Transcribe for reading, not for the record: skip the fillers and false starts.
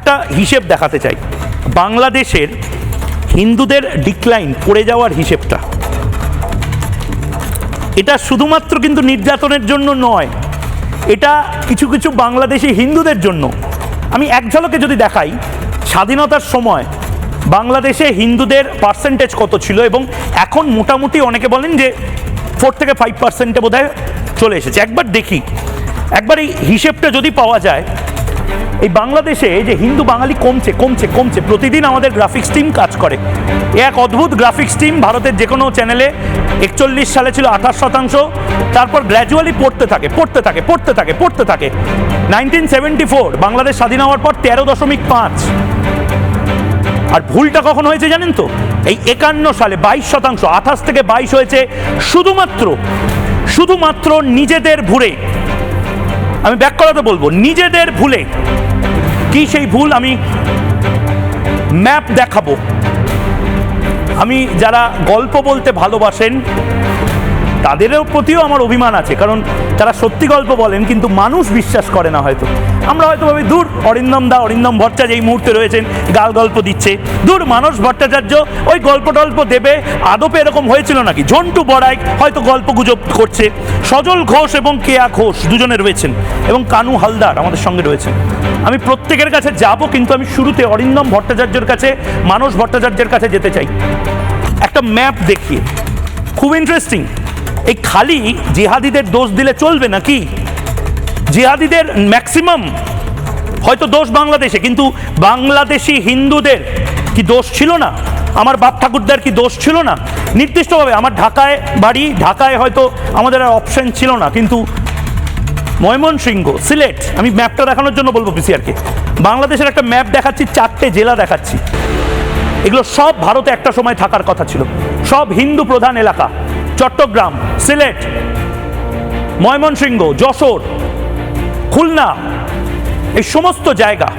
একটা হিসেব দেখাতে চাই। বাংলাদেশের হিন্দুদের ডিক্লাইন পড়ে যাওয়ার হিসেবটা, এটা শুধুমাত্র কিন্তু নির্যাতনের জন্য নয়, এটা কিছু কিছু বাংলাদেশি হিন্দুদের জন্য। আমি এক ঝলকে যদি দেখাই, স্বাধীনতার সময় বাংলাদেশে হিন্দুদের পার্সেন্টেজ কত ছিল, এবং এখন মোটামুটি অনেকে বলেন যে 4 থেকে 5% বোধহয় চলে এসেছে। একবার দেখি, একবার এই হিসেবটা যদি পাওয়া যায়, এই বাংলাদেশে যে হিন্দু বাঙালি কমছে কমছে কমছে, প্রতিদিন আমাদের গ্রাফিক্স টিম কাজ করে। এক অদ্ভুত গ্রাফিক্স টিম, ভারতের যে কোনো চ্যানেলে 41 সালে ছিল 28%, তারপর গ্র্যাজুয়ালি পড়তে থাকে 1974 বাংলাদেশ স্বাধীন হওয়ার পর 13.5। আর ভুলটা কখন হয়েছে জানেন তো? এই 51 সালে 22%, 28 থেকে 22 হয়েছে শুধুমাত্র নিজেদের ভুলে। আমি ব্যাক করাতে বলবো, নিজেদের ভুলে। কি সেই ভুল? আমি ম্যাপ দেখাবো। আমি যারা গল্প বলতে ভালোবাসেন তাদেরও প্রতিও আমার অভিমান আছে, কারণ তারা সত্যি গল্প বলেন, কিন্তু মানুষ বিশ্বাস করে না হয়তো। আমরা হয়তো ভাবি দূর অরিন্দম ভট্টাচার্য এই মুহূর্তে রয়েছেন, গাল গল্প দিচ্ছে, দূর মানস ভট্টাচার্য ওই গল্প টল্প দেবে, আদপে এরকম হয়েছিল নাকি? ঝন্টু বড়াই হয়তো গল্প গুজব করছে, সজল ঘোষ এবং কেয়া ঘোষ দুজনে রয়েছেন, এবং কানু হালদার আমাদের সঙ্গে রয়েছেন। আমি প্রত্যেকের কাছে যাব, কিন্তু আমি শুরুতে অরিন্দম ভট্টাচার্যের কাছে, মানস ভট্টাচার্যের কাছে যেতে চাই। একটা ম্যাপ দেখিয়ে, খুব ইন্টারেস্টিং। এই খালি জিহাদিদের দোষ দিলে চলবে নাকি? জিহাদিদের ম্যাক্সিমাম হয়তো দোষ বাংলাদেশে, কিন্তু বাংলাদেশি হিন্দুদের কি দোষ ছিল না? আমার বাপ ঠাকুরদার কি দোষ ছিল না? নির্দিষ্টভাবে আমার ঢাকায় বাড়ি, ঢাকায় হয়তো আমাদের আর অপশন ছিল না, কিন্তু ময়মনসিংহ, সিলেট, আমি ম্যাপটা দেখানোর জন্য বলবো পিসিআরকে, বাংলাদেশের একটা ম্যাপ দেখাচ্ছি, 4টে জেলা দেখাচ্ছি। এগুলো সব ভারতে একটা সময় থাকার কথা ছিল, সব হিন্দু প্রধান এলাকা। চট্টগ্রাম, সিলেট, ময়মনসিংহ, যশোর, খুলনা, এই সমস্ত জায়গা।